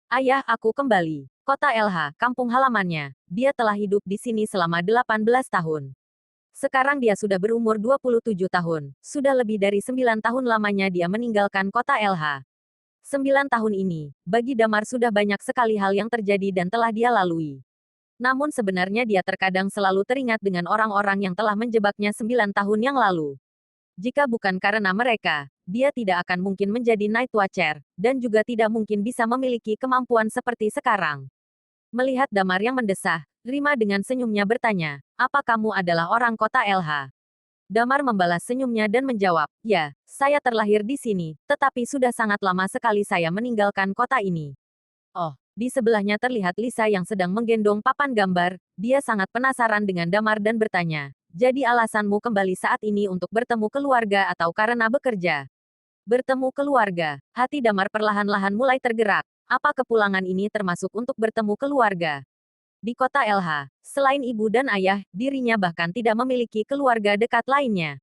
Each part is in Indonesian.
Ayah aku kembali. Kota LH, kampung halamannya. Dia telah hidup di sini selama 18 tahun. Sekarang dia sudah berumur 27 tahun. Sudah lebih dari 9 tahun lamanya dia meninggalkan kota LH. 9 tahun ini, bagi Damar sudah banyak sekali hal yang terjadi dan telah dia lalui. Namun sebenarnya dia terkadang selalu teringat dengan orang-orang yang telah menjebaknya 9 tahun yang lalu. Jika bukan karena mereka, dia tidak akan mungkin menjadi Night Watcher, dan juga tidak mungkin bisa memiliki kemampuan seperti sekarang. Melihat Damar yang mendesah, Rima dengan senyumnya bertanya, apa kamu adalah orang kota LH? Damar membalas senyumnya dan menjawab, ya, saya terlahir di sini, tetapi sudah sangat lama sekali saya meninggalkan kota ini. Oh, di sebelahnya terlihat Lisa yang sedang menggendong papan gambar. Dia sangat penasaran dengan Damar dan bertanya, jadi alasanmu kembali saat ini untuk bertemu keluarga atau karena bekerja? Bertemu keluarga. Hati Damar perlahan-lahan mulai tergerak. Apa kepulangan ini termasuk untuk bertemu keluarga? Di kota LH, selain ibu dan ayah, dirinya bahkan tidak memiliki keluarga dekat lainnya.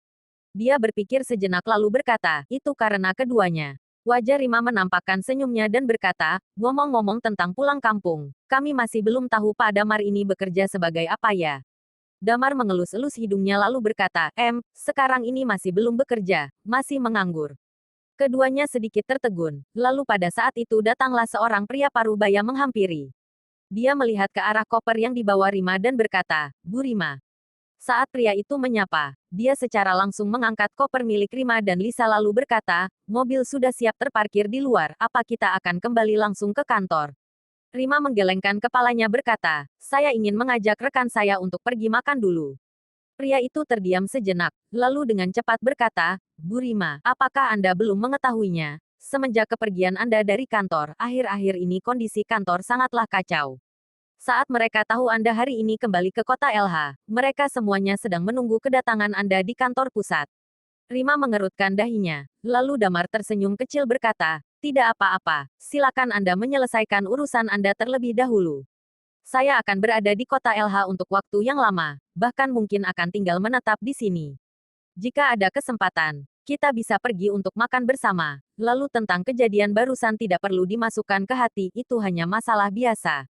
Dia berpikir sejenak lalu berkata, itu karena keduanya. Wajah Rima menampakkan senyumnya dan berkata, ngomong-ngomong tentang pulang kampung, kami masih belum tahu Pak Damar ini bekerja sebagai apa ya. Damar mengelus-elus hidungnya lalu berkata, sekarang ini masih belum bekerja, masih menganggur. Keduanya sedikit tertegun, lalu pada saat itu datanglah seorang pria parubaya menghampiri. Dia melihat ke arah koper yang dibawa Rima dan berkata, Bu Rima. Saat pria itu menyapa, dia secara langsung mengangkat koper milik Rima dan Lisa lalu berkata, mobil sudah siap terparkir di luar, apa kita akan kembali langsung ke kantor? Rima menggelengkan kepalanya berkata, saya ingin mengajak rekan saya untuk pergi makan dulu. Pria itu terdiam sejenak, lalu dengan cepat berkata, Bu Rima, apakah Anda belum mengetahuinya? Semenjak kepergian Anda dari kantor, akhir-akhir ini kondisi kantor sangatlah kacau. Saat mereka tahu Anda hari ini kembali ke kota LH, mereka semuanya sedang menunggu kedatangan Anda di kantor pusat. Rima mengerutkan dahinya, lalu Damar tersenyum kecil berkata, tidak apa-apa, silakan Anda menyelesaikan urusan Anda terlebih dahulu. Saya akan berada di kota LH untuk waktu yang lama, bahkan mungkin akan tinggal menetap di sini. Jika ada kesempatan, kita bisa pergi untuk makan bersama. Lalu tentang kejadian barusan tidak perlu dimasukkan ke hati, itu hanya masalah biasa.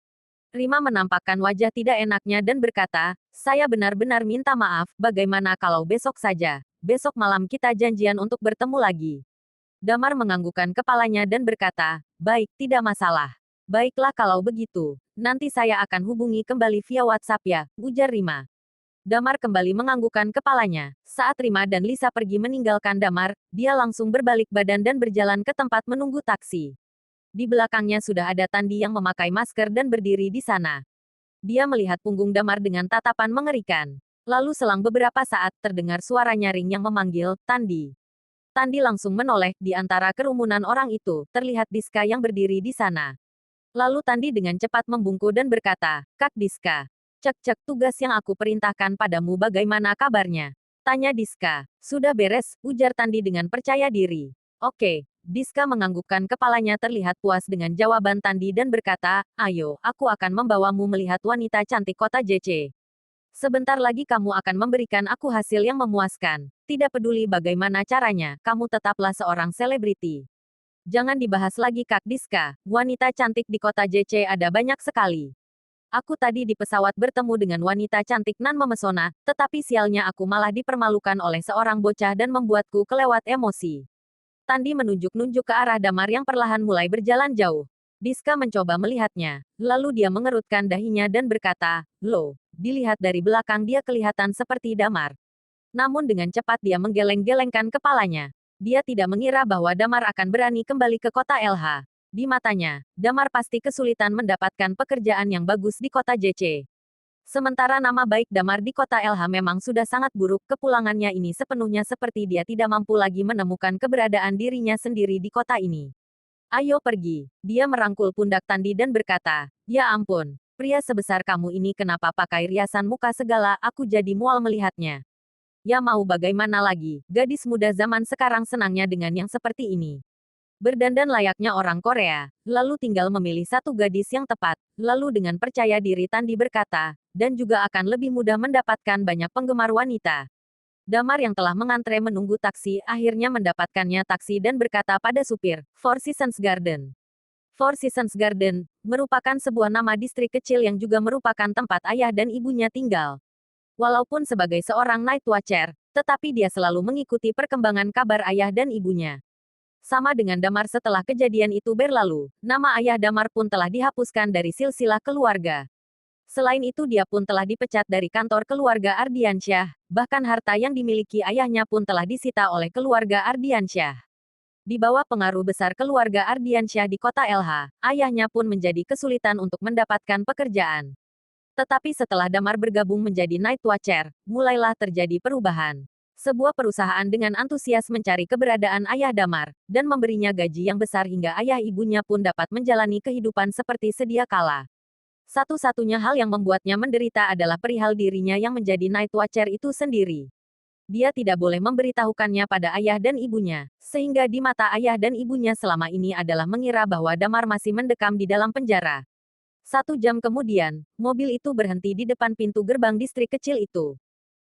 Rima menampakkan wajah tidak enaknya dan berkata, saya benar-benar minta maaf, bagaimana kalau besok saja? Besok malam kita janjian untuk bertemu lagi. Damar menganggukkan kepalanya dan berkata, baik, tidak masalah. Baiklah kalau begitu, nanti saya akan hubungi kembali via WhatsApp ya, ujar Rima. Damar kembali menganggukkan kepalanya. Saat Rima dan Lisa pergi meninggalkan Damar, dia langsung berbalik badan dan berjalan ke tempat menunggu taksi. Di belakangnya sudah ada Tandi yang memakai masker dan berdiri di sana. Dia melihat punggung Damar dengan tatapan mengerikan. Lalu selang beberapa saat, terdengar suara nyaring yang memanggil, Tandi. Tandi langsung menoleh, di antara kerumunan orang itu, terlihat Diska yang berdiri di sana. Lalu Tandi dengan cepat membungkuk dan berkata, Kak Diska. Cek-cek tugas yang aku perintahkan padamu bagaimana kabarnya? Tanya Diska. Sudah beres, ujar Tandi dengan percaya diri. Oke. Diska menganggukkan kepalanya terlihat puas dengan jawaban Tandi dan berkata, ayo, aku akan membawamu melihat wanita cantik kota JC. Sebentar lagi kamu akan memberikan aku hasil yang memuaskan. Tidak peduli bagaimana caranya, kamu tetaplah seorang selebriti. Jangan dibahas lagi Kak Diska, wanita cantik di kota JC ada banyak sekali. Aku tadi di pesawat bertemu dengan wanita cantik nan memesona, tetapi sialnya aku malah dipermalukan oleh seorang bocah dan membuatku kelewat emosi. Tandi menunjuk-nunjuk ke arah Damar yang perlahan mulai berjalan jauh. Diska mencoba melihatnya, lalu dia mengerutkan dahinya dan berkata, loh, dilihat dari belakang dia kelihatan seperti Damar. Namun dengan cepat dia menggeleng-gelengkan kepalanya. Dia tidak mengira bahwa Damar akan berani kembali ke kota LH. Di matanya, Damar pasti kesulitan mendapatkan pekerjaan yang bagus di kota JC. Sementara nama baik Damar di kota LH memang sudah sangat buruk, kepulangannya ini sepenuhnya seperti dia tidak mampu lagi menemukan keberadaan dirinya sendiri di kota ini. Ayo pergi. Dia merangkul pundak Tandi dan berkata, ya ampun, pria sebesar kamu ini kenapa pakai riasan muka segala, aku jadi mual melihatnya. Ya mau bagaimana lagi, gadis muda zaman sekarang senangnya dengan yang seperti ini. Berdandan layaknya orang Korea, lalu tinggal memilih satu gadis yang tepat, lalu dengan percaya diri Tandi berkata, dan juga akan lebih mudah mendapatkan banyak penggemar wanita. Damar yang telah mengantre menunggu taksi akhirnya mendapatkannya taksi dan berkata pada supir, Four Seasons Garden. Four Seasons Garden merupakan sebuah nama distrik kecil yang juga merupakan tempat ayah dan ibunya tinggal. Walaupun sebagai seorang Night Watcher, tetapi dia selalu mengikuti perkembangan kabar ayah dan ibunya. Sama dengan Damar setelah kejadian itu berlalu, nama ayah Damar pun telah dihapuskan dari silsilah keluarga. Selain itu dia pun telah dipecat dari kantor keluarga Ardiansyah, bahkan harta yang dimiliki ayahnya pun telah disita oleh keluarga Ardiansyah. Di bawah pengaruh besar keluarga Ardiansyah di kota LH, ayahnya pun menjadi kesulitan untuk mendapatkan pekerjaan. Tetapi setelah Damar bergabung menjadi Night Watcher, mulailah terjadi perubahan. Sebuah perusahaan dengan antusias mencari keberadaan ayah Damar, dan memberinya gaji yang besar hingga ayah ibunya pun dapat menjalani kehidupan seperti sedia kala. Satu-satunya hal yang membuatnya menderita adalah perihal dirinya yang menjadi Night Watcher itu sendiri. Dia tidak boleh memberitahukannya pada ayah dan ibunya, sehingga di mata ayah dan ibunya selama ini adalah mengira bahwa Damar masih mendekam di dalam penjara. 1 jam kemudian, mobil itu berhenti di depan pintu gerbang distrik kecil itu.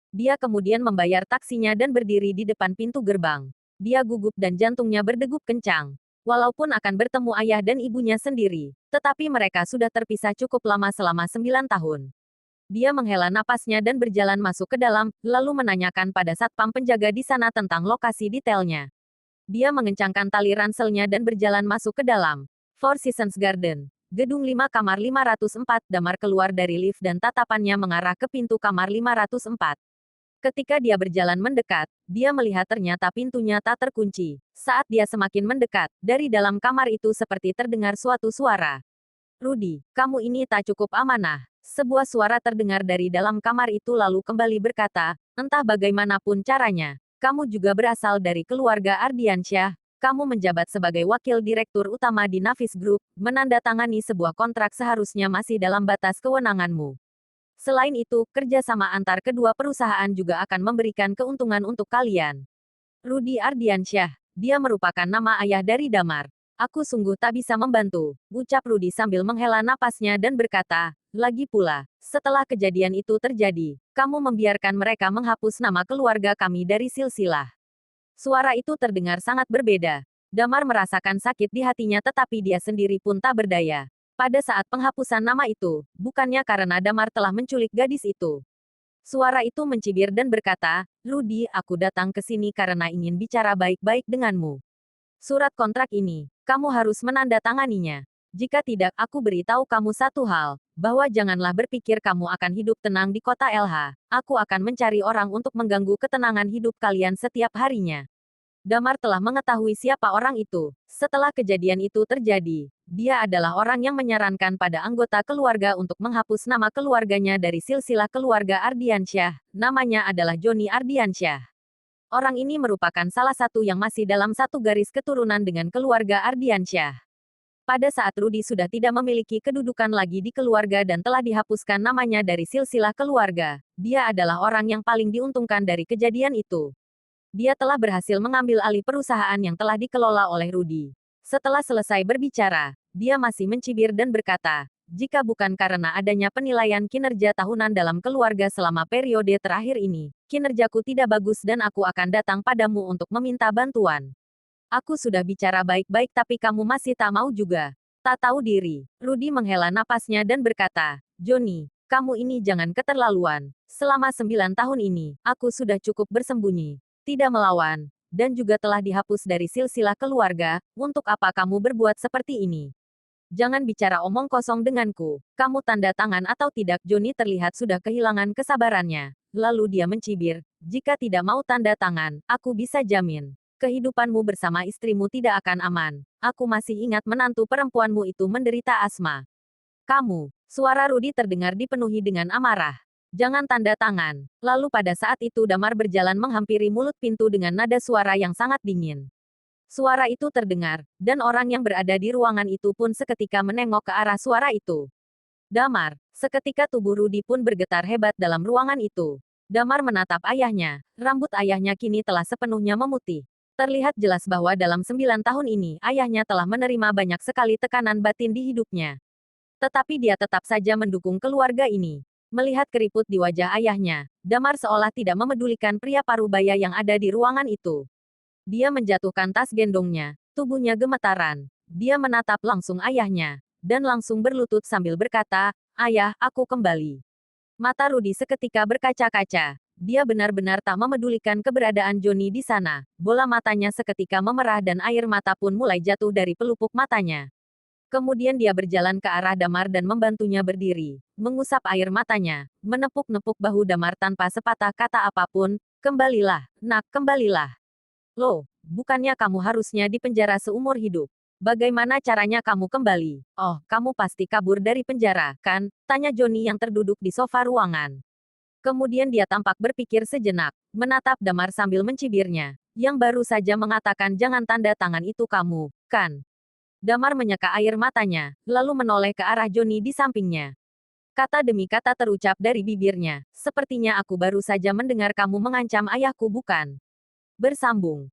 Dia kemudian membayar taksinya dan berdiri di depan pintu gerbang. Dia gugup dan jantungnya berdegup kencang. Walaupun akan bertemu ayah dan ibunya sendiri, tetapi mereka sudah terpisah cukup lama selama 9 tahun. Dia menghela napasnya dan berjalan masuk ke dalam, lalu menanyakan pada satpam penjaga di sana tentang lokasi detailnya. Dia mengencangkan tali ranselnya dan berjalan masuk ke dalam. Four Seasons Garden. Gedung 5 kamar 504. Damar keluar dari lift dan tatapannya mengarah ke pintu kamar 504. Ketika dia berjalan mendekat, dia melihat ternyata pintunya tak terkunci. Saat dia semakin mendekat, dari dalam kamar itu seperti terdengar suatu suara. Rudy, kamu ini tak cukup amanah. Sebuah suara terdengar dari dalam kamar itu lalu kembali berkata, entah bagaimanapun caranya, kamu juga berasal dari keluarga Ardiansyah, kamu menjabat sebagai wakil direktur utama di Navis Group, menandatangani sebuah kontrak seharusnya masih dalam batas kewenanganmu. Selain itu, kerjasama antar kedua perusahaan juga akan memberikan keuntungan untuk kalian. Rudy Ardiansyah, dia merupakan nama ayah dari Damar. Aku sungguh tak bisa membantu, ucap Rudy sambil menghela napasnya dan berkata, lagi pula, setelah kejadian itu terjadi, kamu membiarkan mereka menghapus nama keluarga kami dari silsilah. Suara itu terdengar sangat berbeda. Damar merasakan sakit di hatinya tetapi dia sendiri pun tak berdaya. Pada saat penghapusan nama itu, bukannya karena Damar telah menculik gadis itu. Suara itu mencibir dan berkata, Rudy, aku datang ke sini karena ingin bicara baik-baik denganmu. Surat kontrak ini, kamu harus menandatanganinya. Jika tidak, aku beritahu kamu satu hal, bahwa janganlah berpikir kamu akan hidup tenang di kota LH. Aku akan mencari orang untuk mengganggu ketenangan hidup kalian setiap harinya. Damar telah mengetahui siapa orang itu. Setelah kejadian itu terjadi, dia adalah orang yang menyarankan pada anggota keluarga untuk menghapus nama keluarganya dari silsilah keluarga Ardiansyah. Namanya adalah Johnny Ardiansyah. Orang ini merupakan salah satu yang masih dalam satu garis keturunan dengan keluarga Ardiansyah. Pada saat Rudy sudah tidak memiliki kedudukan lagi di keluarga dan telah dihapuskan namanya dari silsilah keluarga, dia adalah orang yang paling diuntungkan dari kejadian itu. Dia telah berhasil mengambil alih perusahaan yang telah dikelola oleh Rudy. Setelah selesai berbicara, dia masih mencibir dan berkata, jika bukan karena adanya penilaian kinerja tahunan dalam keluarga selama periode terakhir ini, kinerjaku tidak bagus dan aku akan datang padamu untuk meminta bantuan. Aku sudah bicara baik-baik tapi kamu masih tak mau juga. Tak tahu diri. Rudy menghela napasnya dan berkata, Johnny, kamu ini jangan keterlaluan. Selama 9 tahun ini, aku sudah cukup bersembunyi, tidak melawan, dan juga telah dihapus dari silsilah keluarga. Untuk apa kamu berbuat seperti ini? Jangan bicara omong kosong denganku. Kamu tanda tangan atau tidak? Johnny terlihat sudah kehilangan kesabarannya. Lalu dia mencibir, jika tidak mau tanda tangan, aku bisa jamin. Kehidupanmu bersama istrimu tidak akan aman. Aku masih ingat menantu perempuanmu itu menderita asma. Kamu, suara Rudy terdengar dipenuhi dengan amarah. Jangan tanda tangan. Lalu pada saat itu Damar berjalan menghampiri mulut pintu dengan nada suara yang sangat dingin. Suara itu terdengar, dan orang yang berada di ruangan itu pun seketika menengok ke arah suara itu. Damar, seketika tubuh Rudy pun bergetar hebat dalam ruangan itu. Damar menatap ayahnya, rambut ayahnya kini telah sepenuhnya memutih. Terlihat jelas bahwa dalam 9 tahun ini, ayahnya telah menerima banyak sekali tekanan batin di hidupnya. Tetapi dia tetap saja mendukung keluarga ini. Melihat keriput di wajah ayahnya, Damar seolah tidak memedulikan pria parubaya yang ada di ruangan itu. Dia menjatuhkan tas gendongnya, tubuhnya gemetaran. Dia menatap langsung ayahnya, dan langsung berlutut sambil berkata, "Ayah, aku kembali." Mata Rudy seketika berkaca-kaca. Dia benar-benar tak memedulikan keberadaan Johnny di sana. Bola matanya seketika memerah dan air mata pun mulai jatuh dari pelupuk matanya. Kemudian dia berjalan ke arah Damar dan membantunya berdiri. Mengusap air matanya, menepuk-nepuk bahu Damar tanpa sepatah kata apapun. "Kembalilah, nak, kembalilah. Loh, bukannya kamu harusnya dipenjara seumur hidup? Bagaimana caranya kamu kembali? Oh, kamu pasti kabur dari penjara, kan?" Tanya Johnny yang terduduk di sofa ruangan. Kemudian dia tampak berpikir sejenak, menatap Damar sambil mencibirnya. "Yang baru saja mengatakan jangan tanda tangan itu kamu, kan?" Damar menyeka air matanya, lalu menoleh ke arah Johnny di sampingnya. Kata demi kata terucap dari bibirnya. "Sepertinya aku baru saja mendengar kamu mengancam ayahku, bukan?" Bersambung.